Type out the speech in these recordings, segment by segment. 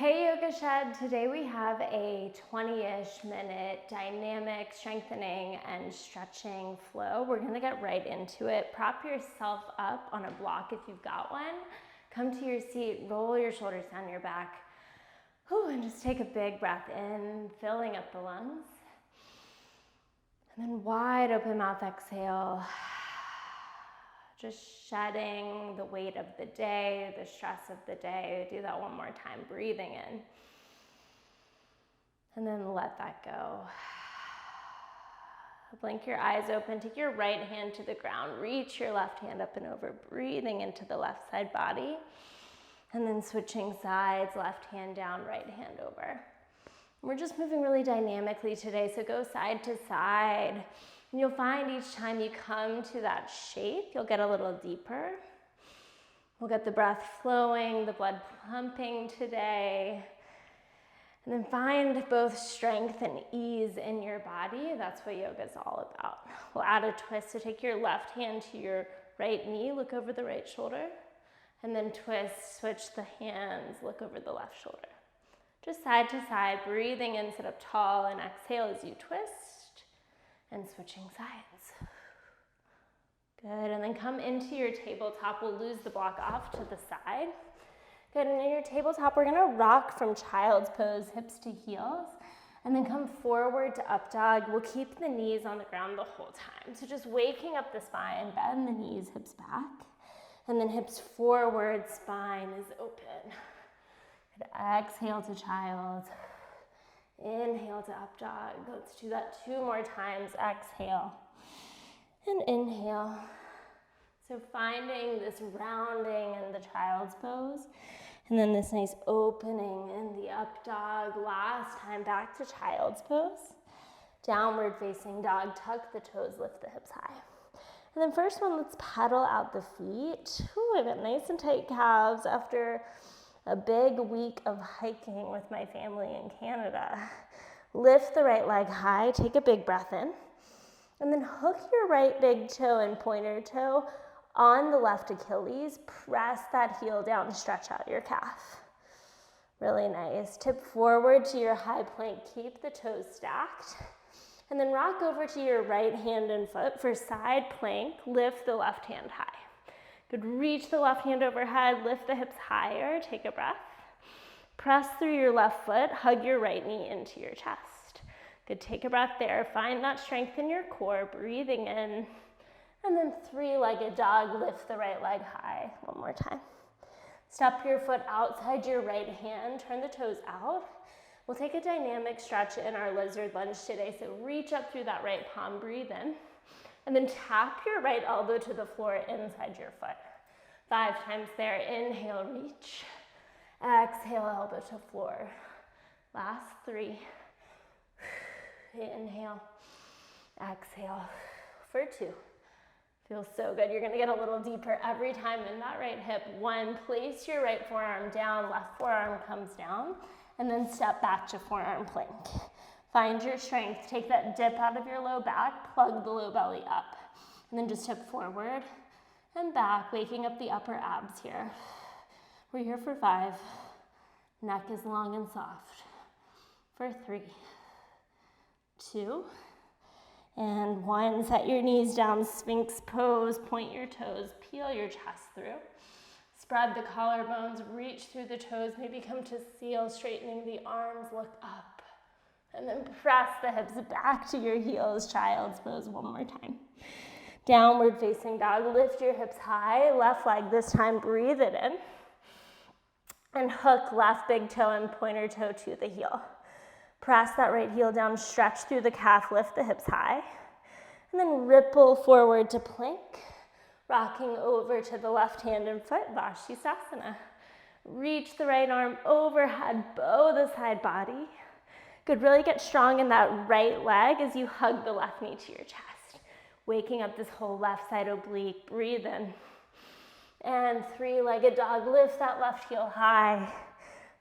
Hey Yoga Shed, today we have a 20-ish minute dynamic strengthening and stretching flow. We're gonna get right into it. Prop yourself up on a block if you've got one. Come to your seat, roll your shoulders down your back. And just take a big breath in, filling up the lungs. And then wide open mouth exhale. Just shedding the weight of the day, the stress of the day. Do that one more time, breathing in. And then let that go. Blink your eyes open, take your right hand to the ground, reach your left hand up and over, breathing into the left side body. And then switching sides, left hand down, right hand over. We're just moving really dynamically today, so go side to side. And you'll find each time you come to that shape, you'll get a little deeper. We'll get the breath flowing, the blood pumping today. And then find both strength and ease in your body. That's what yoga is all about. We'll add a twist, so take your left hand to your right knee, look over the right shoulder, and then twist, switch the hands, look over the left shoulder. Just side to side, breathing in, sit up tall, and exhale as you twist. And switching sides. Good, and then come into your tabletop. We'll lose the block off to the side. Good, and in your tabletop, we're gonna rock from child's pose, hips to heels, and then come forward to up dog. We'll keep the knees on the ground the whole time. So just waking up the spine, bend the knees, hips back, and then hips forward, spine is open. Good, exhale to child. Inhale to up dog. Let's do that 2 more times. Exhale and inhale. So finding this rounding in the child's pose, and then this nice opening in the up dog. Last time, back to child's pose. Downward facing dog, tuck the toes, lift the hips high. And then first one, let's pedal out the feet. I've got nice and tight calves after a big week of hiking with my family in Canada. Lift the right leg high, take a big breath in, and then hook your right big toe and pointer toe on the left Achilles. Press that heel down, stretch out your calf. Really nice. Tip forward to your high plank, keep the toes stacked, and then rock over to your right hand and foot for side plank. Lift the left hand high. Good, reach the left hand overhead, lift the hips higher, take a breath. Press through your left foot, hug your right knee into your chest. Good, take a breath there. Find that strength in your core, breathing in. And then 3-legged dog, lift the right leg high. One more time. Step your foot outside your right hand, turn the toes out. We'll take a dynamic stretch in our lizard lunge today, so reach up through that right palm, breathe in. And then tap your right elbow to the floor inside your foot. 5 times there. Inhale, reach. Exhale, elbow to floor. Last 3. Inhale. Exhale for 2. Feels so good. You're gonna get a little deeper every time in that right hip. 1, place your right forearm down, left forearm comes down, and then step back to forearm plank. Find your strength, take that dip out of your low back, plug the low belly up, and then just step forward and back, waking up the upper abs here. We're here for 5, neck is long and soft, for 3, 2, and 1. Set your knees down, Sphinx pose, point your toes, peel your chest through. Spread the collarbones, reach through the toes, maybe come to seal, straightening the arms, look up. And then press the hips back to your heels, child's pose one more time. Downward facing dog, lift your hips high, left leg this time, breathe it in. And hook left big toe and pointer toe to the heel. Press that right heel down, stretch through the calf, lift the hips high. And then ripple forward to plank, rocking over to the left hand and foot, Vashisthasana. Reach the right arm overhead, bow the side body. Good, really get strong in that right leg as you hug the left knee to your chest. Waking up this whole left side oblique, breathe in. And 3-legged dog, lift that left heel high.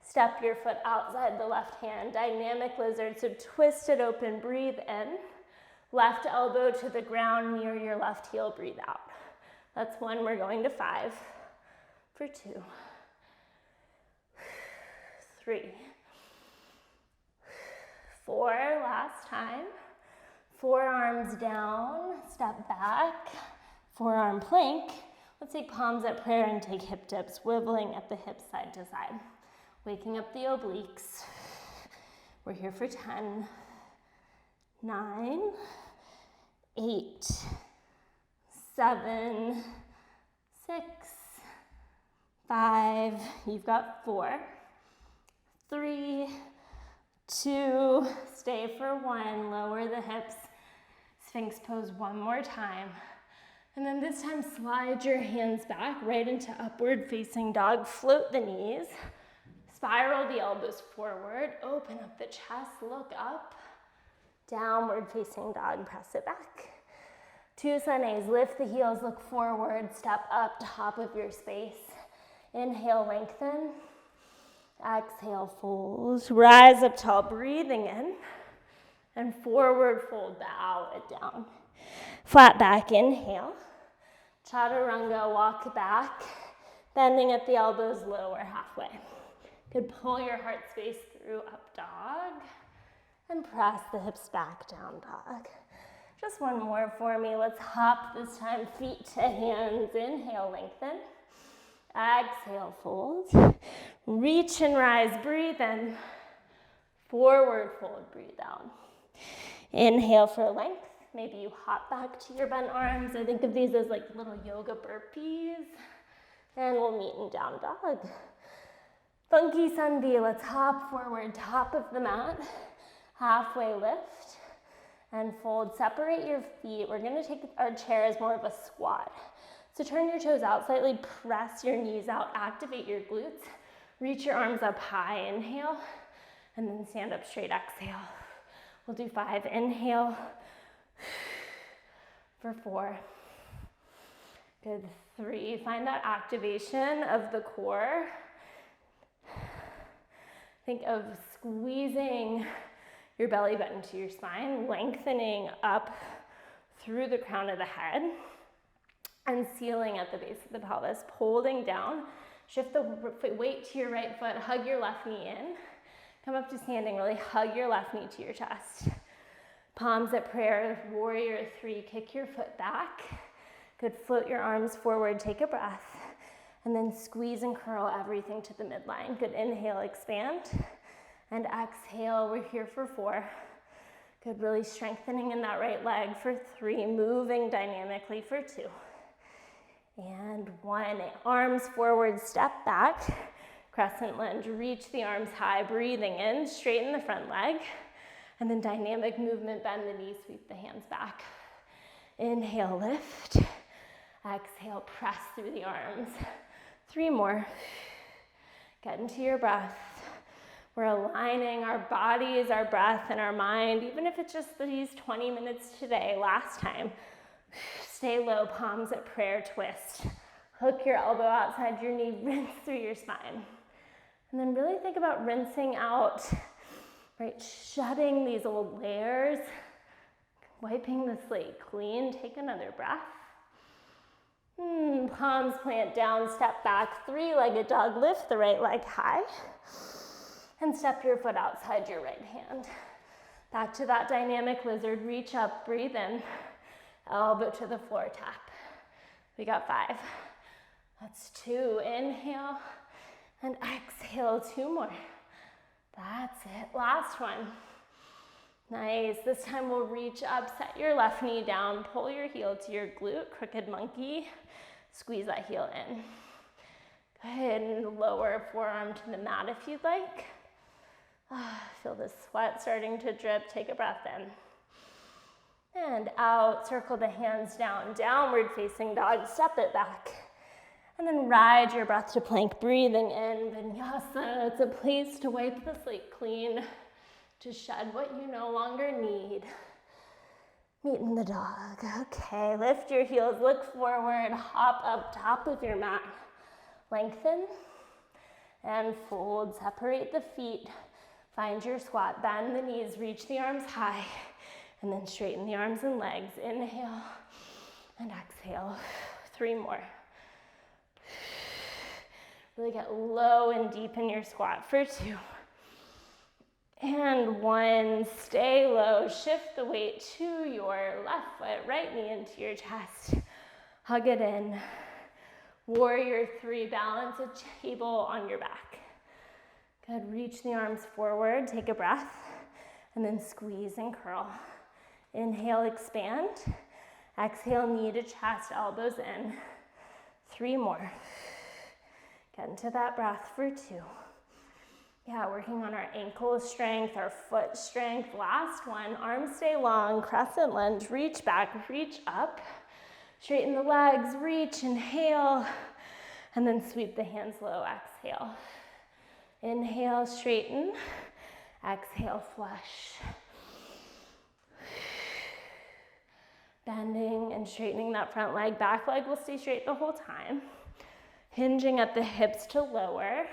Step your foot outside the left hand, dynamic lizard, so twist it open, breathe in. Left elbow to the ground near your left heel, breathe out. That's 1, we're going to 5, for 2, 3, 4, last time. Forearms down, step back, forearm plank. Let's take palms at prayer and take hip dips, wiggling at the hips side to side. Waking up the obliques. We're here for 10, 9, 8, 7, 6, 5, you've got 4, 3, 2, stay for 1, lower the hips, Sphinx pose one more time. And then this time slide your hands back right into upward facing dog, float the knees, spiral the elbows forward, open up the chest, look up, downward facing dog, press it back. 2 sunnies, lift the heels, look forward, step up, top of your space. Inhale, lengthen. Exhale, fold. Rise up tall, breathing in. And forward fold, bow it down. Flat back, inhale. Chaturanga, walk back. Bending at the elbows, lower halfway. Good, pull your heart space through, up dog. And press the hips back, down dog. Just one more for me. Let's hop this time, feet to hands. Inhale, lengthen. Exhale, fold. Reach and rise, breathe in. Forward fold, breathe out. Inhale for length. Maybe you hop back to your bent arms. I think of these as like little yoga burpees. And we'll meet in down dog. Funky sun V, let's hop forward, top of the mat. Halfway lift and fold. Separate your feet. We're gonna take our chair as more of a squat. So turn your toes out slightly, press your knees out, activate your glutes. Reach your arms up high, inhale, and then stand up straight, exhale. We'll do 5, inhale, for 4. Good, 3, find that activation of the core. Think of squeezing your belly button to your spine, lengthening up through the crown of the head, and sealing at the base of the pelvis, holding down. Shift the weight to your right foot, hug your left knee in. Come up to standing, really hug your left knee to your chest. Palms at prayer, warrior 3, kick your foot back. Good, float your arms forward, take a breath. And then squeeze and curl everything to the midline. Good, inhale, expand. And exhale, we're here for 4. Good, really strengthening in that right leg for 3, moving dynamically for 2. And 1, arms forward, step back, crescent lunge, reach the arms high, breathing in, straighten the front leg, and then dynamic movement, bend the knees, sweep the hands back. Inhale, lift, exhale, press through the arms. 3 more, get into your breath. We're aligning our bodies, our breath, and our mind, even if it's just these 20 minutes today, last time. Stay low, palms at prayer, twist. Hook your elbow outside your knee, rinse through your spine. And then really think about rinsing out, right? Shutting these old layers, wiping the slate clean. Take another breath. Palms plant down, step back, 3-legged dog, lift the right leg high. And step your foot outside your right hand. Back to that dynamic lizard, reach up, breathe in. Elbow to the floor, tap. We got 5. That's 2, inhale, and exhale, 2 more. That's it, last one. Nice, this time we'll reach up, set your left knee down, pull your heel to your glute, crooked monkey, squeeze that heel in. Go ahead and lower forearm to the mat if you'd like. Feel the sweat starting to drip, take a breath in. And out, circle the hands down, downward facing dog, step it back. And then ride your breath to plank, breathing in, vinyasa. It's a place to wipe the slate clean, to shed what you no longer need. Meeting the dog. Okay, lift your heels, look forward, hop up top of your mat. Lengthen and fold, separate the feet. Find your squat, bend the knees, reach the arms high. And then straighten the arms and legs. Inhale and exhale. 3 more. Really get low and deep in your squat for 2. And 1, stay low, shift the weight to your left foot, right knee into your chest. Hug it in. Warrior 3, balance a table on your back. Good, reach the arms forward, take a breath, and then squeeze and curl. Inhale, expand. Exhale, knee to chest, elbows in. 3 more. Get into that breath for 2. Yeah, working on our ankle strength, our foot strength. Last one, arms stay long, crescent lunge, reach back, reach up. Straighten the legs, reach, inhale, and then sweep the hands low, exhale. Inhale, straighten. Exhale, flush. Bending and straightening that front leg. Back leg will stay straight the whole time. Hinging at the hips to lower.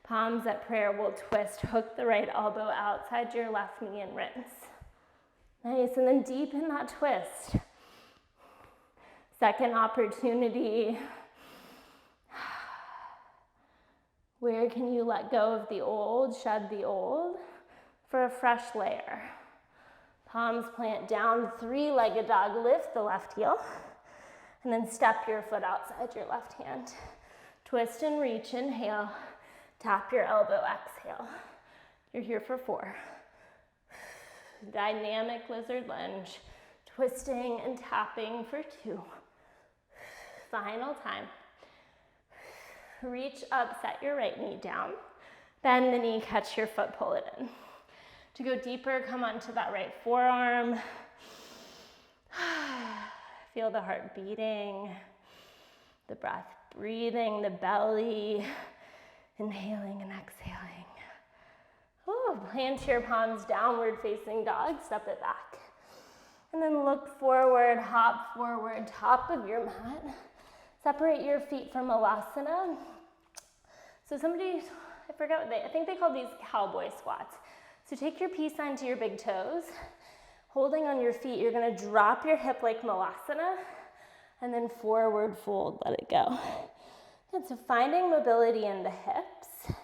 Palms at prayer will twist. Hook the right elbow outside your left knee and rinse. Nice, and then deepen that twist. Second opportunity. Where can you let go of the old, shed the old for a fresh layer? Palms plant down, 3-legged dog, lift the left heel, and then step your foot outside your left hand. Twist and reach, inhale, tap your elbow, exhale. You're here for 4. Dynamic lizard lunge, twisting and tapping for 2. Final time. Reach up, set your right knee down. Bend the knee, catch your foot, pull it in. To go deeper, come onto that right forearm. Feel the heart beating, the breath breathing, the belly, inhaling and exhaling. Ooh, plant your palms, downward facing dog, step it back. And then look forward, hop forward, top of your mat. Separate your feet from Alasana. So I think they call these cowboy squats. So take your peace sign to your big toes. Holding on your feet, you're gonna drop your hip like Malasana, and then forward fold, let it go. And so finding mobility in the hips. You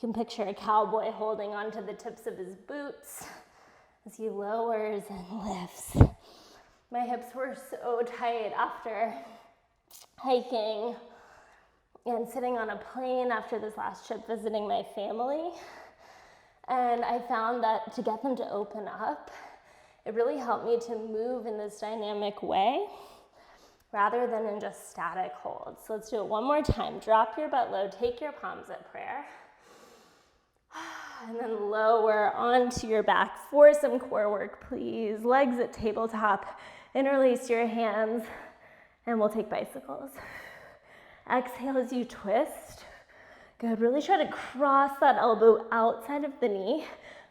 can picture a cowboy holding onto the tips of his boots as he lowers and lifts. My hips were so tight after hiking and sitting on a plane after this last trip visiting my family. And I found that to get them to open up, it really helped me to move in this dynamic way rather than in just static hold. So let's do it one more time. Drop your butt low, take your palms at prayer. And then lower onto your back for some core work, please. Legs at tabletop, interlace your hands, and we'll take bicycles. Exhale as you twist. Good, really try to cross that elbow outside of the knee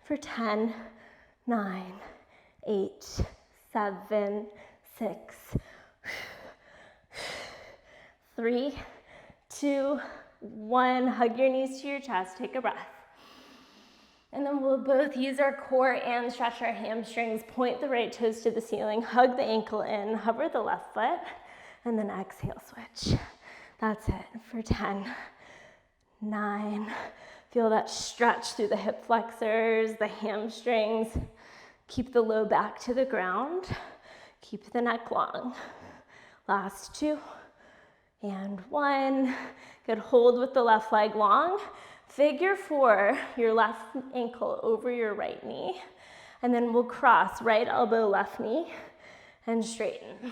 for 10, 9, 8, 7, 6, 3, 2, 1. Hug your knees to your chest, take a breath. And then we'll both use our core and stretch our hamstrings, point the right toes to the ceiling, hug the ankle in, hover the left foot, and then exhale, switch. That's it for 10, 9. Feel that stretch through the hip flexors, the hamstrings. Keep the low back to the ground. Keep the neck long. Last 2 and 1. Good, hold with the left leg long. Figure 4, your left ankle over your right knee. And then we'll cross right elbow, left knee, and straighten.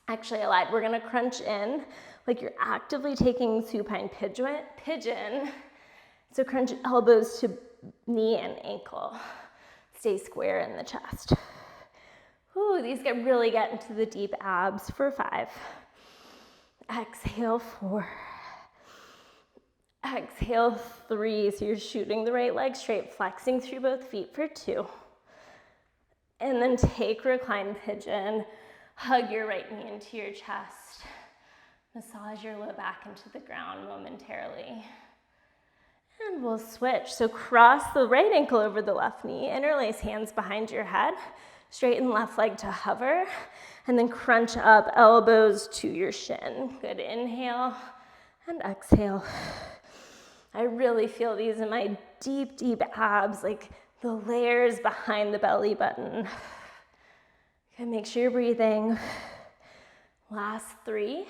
Actually, I lied. We're gonna crunch in like you're actively taking supine pigeon. So crunch elbows to knee and ankle. Stay square in the chest. Ooh, these really get into the deep abs for 5. Exhale, 4. Exhale, 3. So you're shooting the right leg straight, flexing through both feet for 2. And then take reclined pigeon. Hug your right knee into your chest. Massage your low back into the ground momentarily. And we'll switch. So cross the right ankle over the left knee, interlace hands behind your head, straighten left leg to hover, and then crunch up, elbows to your shin. Good, inhale and exhale. I really feel these in my deep, deep abs, like the layers behind the belly button. Okay, make sure you're breathing. Last 3.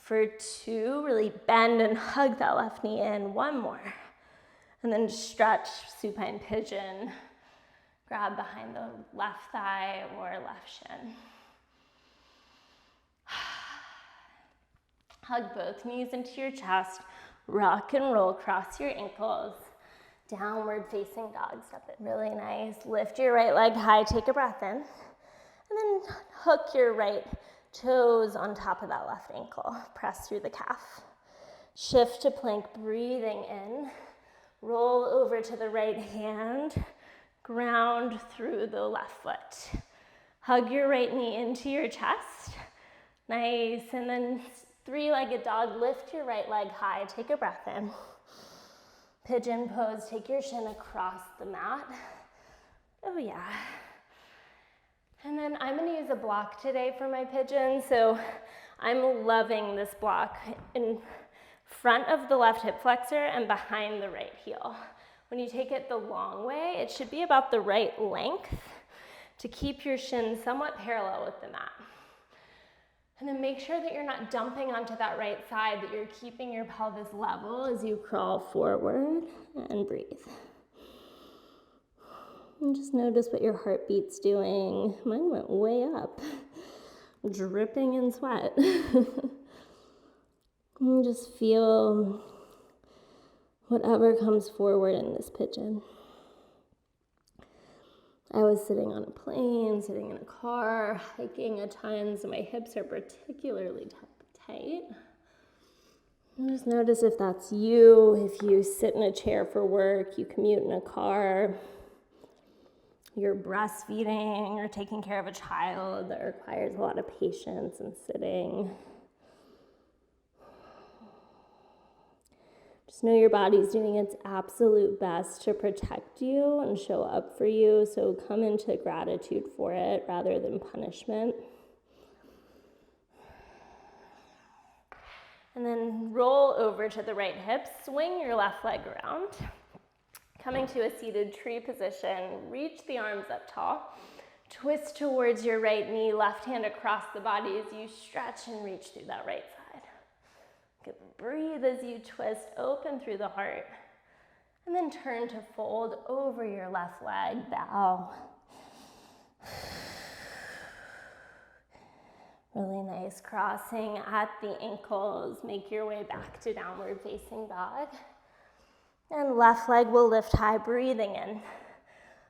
For 2, really bend and hug that left knee in. 1 more. And then stretch, supine pigeon. Grab behind the left thigh or left shin. Hug both knees into your chest. Rock and roll, cross your ankles. Downward facing dog, step it really nice. Lift your right leg high, take a breath in. And then hook your right toes on top of that left ankle. Press through the calf. Shift to plank, breathing in. Roll over to the right hand. Ground through the left foot. Hug your right knee into your chest. Nice, and then 3-legged dog, lift your right leg high, take a breath in. Pigeon pose, take your shin across the mat. Oh yeah. And then I'm gonna use a block today for my pigeon, so I'm loving this block in front of the left hip flexor and behind the right heel. When you take it the long way, it should be about the right length to keep your shin somewhat parallel with the mat. And then make sure that you're not dumping onto that right side, that you're keeping your pelvis level as you crawl forward and breathe. And just notice what your heartbeat's doing. Mine went way up, dripping in sweat. And just feel whatever comes forward in this pigeon. I was sitting on a plane, sitting in a car, hiking at times, and my hips are particularly tight. And just notice if that's you, if you sit in a chair for work, you commute in a car, you're breastfeeding or taking care of a child that requires a lot of patience and sitting. Just know your body's doing its absolute best to protect you and show up for you, so come into gratitude for it rather than punishment. And then roll over to the right hip, swing your left leg around. Coming to a seated tree position, reach the arms up tall. Twist towards your right knee, left hand across the body as you stretch and reach through that right side. Breathe as you twist, open through the heart, and then turn to fold over your left leg, bow. Really nice, crossing at the ankles, make your way back to downward facing dog. And left leg will lift high, breathing in.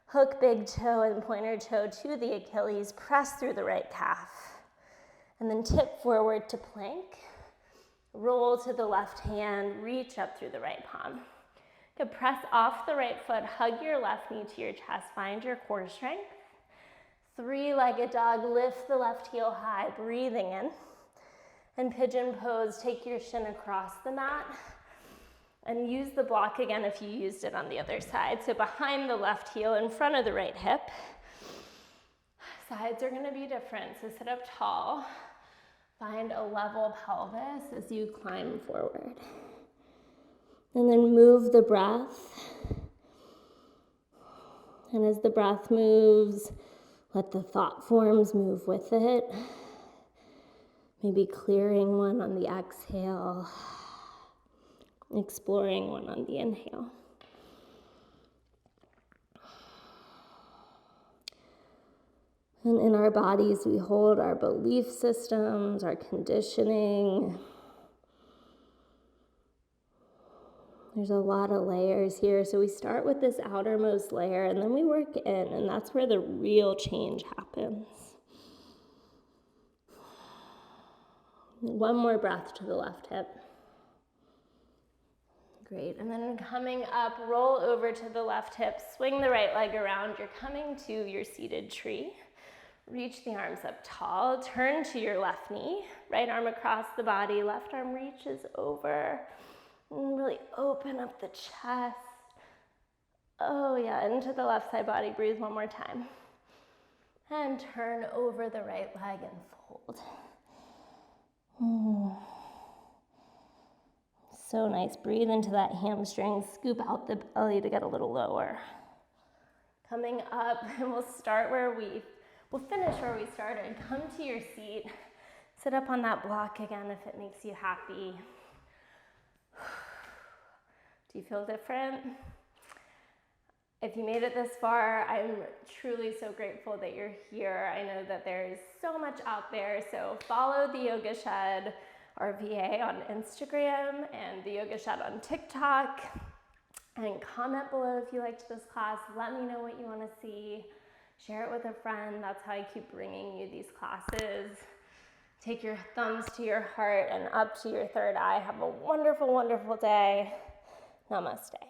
Hook big toe and pointer toe to the Achilles, press through the right calf. And then tip forward to plank. Roll to the left hand, reach up through the right palm. Good, press off the right foot, hug your left knee to your chest, find your core strength. 3-legged dog, lift the left heel high, breathing in. And pigeon pose, take your shin across the mat. And use the block again if you used it on the other side. So behind the left heel, in front of the right hip. Sides are gonna be different, so sit up tall. Find a level pelvis as you climb forward. And then move the breath. And as the breath moves, let the thought forms move with it. Maybe clearing one on the exhale, exploring one on the inhale. And in our bodies, we hold our belief systems, our conditioning. There's a lot of layers here. So we start with this outermost layer, and then we work in, and that's where the real change happens. One more breath to the left hip. Great, and then coming up, roll over to the left hip, swing the right leg around. You're coming to your seated tree. Reach the arms up tall, turn to your left knee, right arm across the body, left arm reaches over, and really open up the chest. Oh yeah, into the left side body, breathe one more time. And turn over the right leg and fold. So nice. Breathe into that hamstring. Scoop out the belly to get a little lower. Coming up, and we'll finish where we started. Come to your seat. Sit up on that block again if it makes you happy. Do you feel different? If you made it this far, I'm truly so grateful that you're here. I know that there's so much out there, so follow the Yoga Shed RVA on Instagram and the Yoga Shed on TikTok, and comment below if you liked this class. Let me know what you want to see. Share it with a friend. That's how I keep bringing you these classes. Take your thumbs to your heart and up to your third eye. Have a wonderful, wonderful day. Namaste.